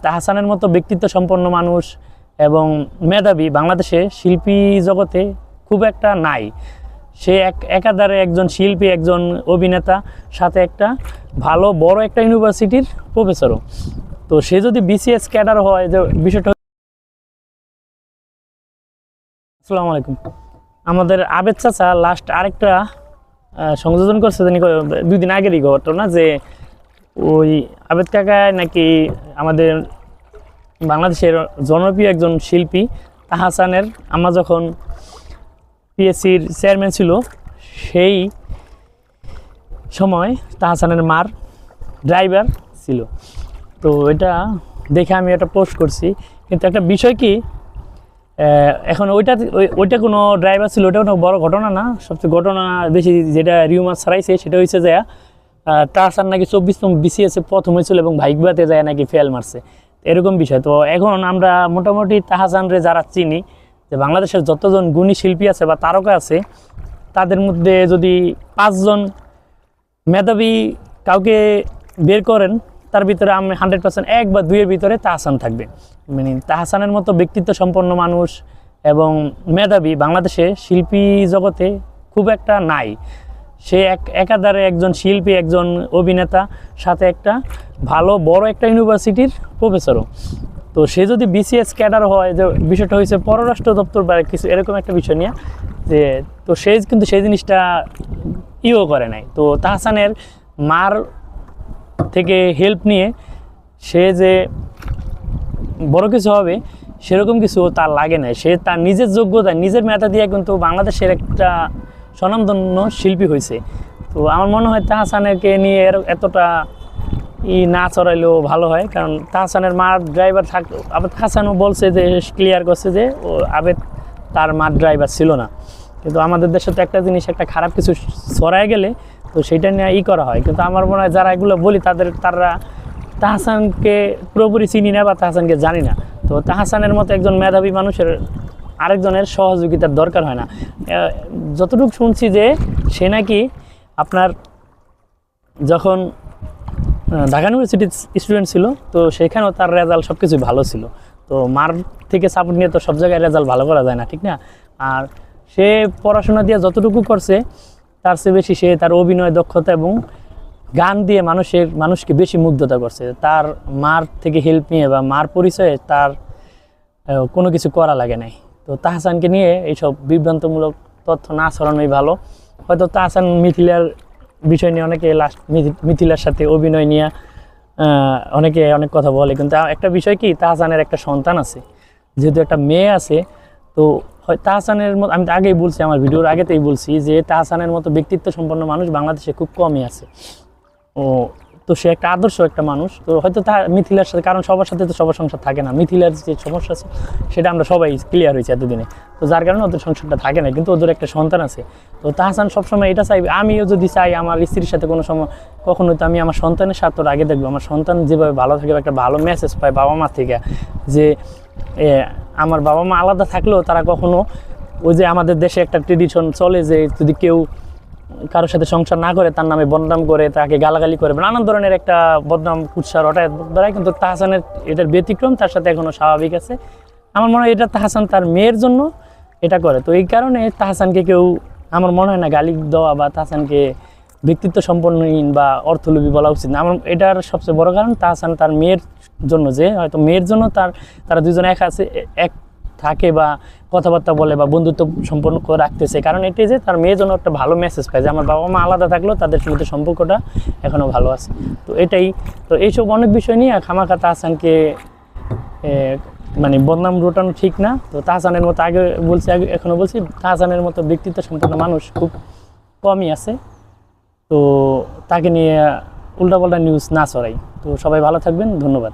তাহসানের মতো ব্যক্তিত্ব সম্পন্ন মানুষ এবং মেধাবী বাংলাদেশে শিল্পী জগতে খুব একটা নাই। সে একাধারে একজন শিল্পী, একজন অভিনেতা, সাথে একটা ভালো বড় একটা ইউনিভার্সিটির প্রফেসরও। তো সে যদি বিসিএস ক্যাডার হয়, যে বিষয়টা। আসসালামু আলাইকুম। আমাদের আবেদ চাচা লাস্ট আরেকটা সংযোজন করছে, জানি 2 দিন আগেরই ঘটনা, যে ওই আবেদ কাকা নাকি আমাদের বাংলাদেশের জনপ্রিয় একজন শিল্পী তাহসানের, আমরা যখন পিএসসির চেয়ারম্যান ছিল সেই সময় তাহসানের মার ড্রাইভার ছিল। তো এটা দেখে আমি এটা পোস্ট করছি। কিন্তু একটা বিষয় কি, এখন ওইটা কোনো ড্রাইভার ছিল, ওটা কোনো বড় ঘটনা না। সবচেয়ে ঘটনা বেশি যেটা রিউমার ছড়াইছে সেটা হয়েছে যে তাহসান নাকি 24তম বিসিএসে প্রথম হয়েছিল এবং ভাইকবাতে যায় নাকি ফেল মারছে, এরকম বিষয়। তো এখন আমরা মোটামুটি তাহসানরে যারা চিনি, যে বাংলাদেশের যতজন গুণী শিল্পী আছে বা তারকা আছে, তাদের মধ্যে যদি 5 জন মেধাবী কাউকে বের করেন, তার ভিতরে আমি 100% 1 বা 2 এর ভিতরে তাহসান থাকবে। মানে তাহসানের মতো ব্যক্তিত্ব সম্পন্ন মানুষ এবং মেধাবী বাংলাদেশে শিল্পী জগতে খুব একটা নাই। সে একাধারে একজন শিল্পী, একজন অভিনেতা, সাথে একটা ভালো বড় একটা ইউনিভার্সিটির প্রফেসরও। তো সে যদি বিসিএস ক্যাডার হয়, যে বিষয়টা হয়েছে পররাষ্ট্র দপ্তর বা কিছু এরকম একটা বিষয় নিয়ে, যে তো সে কিন্তু সেই জিনিসটা করে নাই। তো তাহসানের মার থেকে হেল্প নিয়ে সে যে বড় কিছু হবে সেরকম কিছু তার লাগে না। সে তার নিজের যোগ্যতা, নিজের মেধা দিয়ে কিন্তু বাংলাদেশের একটা স্বনামধন্য শিল্পী হয়েছে। তো আমার মনে হয় তাহসানেরকে নিয়ে এতটা না চড়াইলেও ভালো হয়, কারণ তাহসানের মার ড্রাইভার থাকতো। আবার তাহসানও বলছে, যে ক্লিয়ার করছে যে ও আবেদ তার মার ড্রাইভার ছিল না। কিন্তু আমাদের দেশে তো একটা জিনিস, একটা খারাপ কিছু ছড়ায় গেলে তো সেইটা নিয়ে করা হয়। কিন্তু আমার মনে হয় যারা এগুলো বলি তারা তাহসানকে পুরোপুরি চিনি না বা তাহসানকে জানি না। তো তাহসানের মতো একজন মেধাবী মানুষের আরেকজনের সহযোগিতার দরকার হয় না। যতটুকু শুনছি যে সে নাকি আপনার যখন ঢাকা ইউনিভার্সিটির স্টুডেন্ট ছিল, তো সেখানেও তার রেজাল্ট সব কিছুই ভালো ছিল। তো মার থেকে সাপোর্ট নিয়ে তো সব জায়গায় রেজাল্ট ভালো করা যায় না, ঠিক না? আর সে পড়াশোনা দিয়ে যতটুকু করছে তার চেয়ে বেশি সে তার অভিনয় দক্ষতা এবং গান দিয়ে মানুষকে বেশি মুগ্ধতা করছে। তার মার থেকে হেল্প নিয়ে বা মার পরিচয়ে তার কোনো কিছু করা লাগে নাই। তো তাহসানকে নিয়ে এইসব বিভ্রান্তমূলক তথ্য না ছড়ানোই ভালো। হয়তো তাহসান মিথিলার বিষয় নিয়ে অনেকে মিথিলার সাথে অভিনয় নিয়ে অনেকে অনেক কথা বলে, কিন্তু একটা বিষয় কি, তাহসানের একটা সন্তান আছে, যেহেতু একটা মেয়ে আছে। তো তাহসানের মতো, আমি আগেই বলছি, আমার ভিডিওর আগেতেই বলছি যে তাহসানের মতো ব্যক্তিত্ব সম্পন্ন মানুষ বাংলাদেশে খুব কমই আছে। তো সে একটা আদর্শ একটা মানুষ। তো হয়তো মিথিলার সাথে, কারণ সবার সাথে তো সবার সংসার থাকে না, মিথিলার যে সমস্যা আছে সেটা আমরা সবাই ক্লিয়ার হয়েছে এতদিনে। তো যার কারণে ওদের সংসারটা থাকে না, কিন্তু ওদের একটা সন্তান আছে। তো তাহসান সবসময় এটা চাইবে, আমিও যদি চাই আমার স্ত্রীর সাথে কোনো সময় কখনোই, তো আমি আমার সন্তানের স্বার্থর আগে দেখবো। আমার সন্তান যেভাবে ভালো থাকে, একটা ভালো মেসেজ পায় বাবা মা থেকে, যে আমার বাবা মা আলাদা থাকলেও তারা কখনো, ওই যে আমাদের দেশে একটা ট্রেডিশন চলে যে যদি কেউ কারোর সাথে সংসার না করে তার নামে বদনাম করে, তাকে গালাগালি করে, নানান ধরনের একটা বদনাম কুৎসার ওটা দ্বারাই, কিন্তু তাহসানের এটার ব্যতিক্রম, তার সাথে এখনো স্বাভাবিক আছে। আমার মনে হয় এটা তাহসান তার মেয়ের জন্য এটা করে। তো এই কারণে তাহসানকে কেউ, আমার মনে হয় না গালি দেওয়া বা তাহসানকে ব্যক্তিত্ব সম্পন্নহীন বা অর্থলোভী বলা উচিত না। আমার এটার সবচেয়ে বড় কারণ তাহসান তার মেয়ের জন্য, যে হয়তো মেয়ের জন্য তারা দুজন এক থাকে বা কথাবার্তা বলে বা বন্ধুত্ব সম্পর্ক রাখতেছে, কারণ এটাই যে তার মেয়ের জন্য একটা ভালো মেসেজ পায় যে আমার বাবা মা আলাদা থাকলেও তাদের মধ্যে সম্পর্কটা এখনও ভালো আছে। তো এটাই, তো এইসব অনেক বিষয় নিয়ে খামাখা তাহসানকে মানে বদনাম রোটানো ঠিক না। তো তাহসানের মতো আগে এখনও বলছি, তাহসানের মতো ব্যক্তিত্ব সম্পন্ন মানুষ খুব কমই আছে। তো তাকে নিয়ে উল্টাপাল্টা নিউজ না ছড়াই। তো সবাই ভালো থাকবেন, ধন্যবাদ।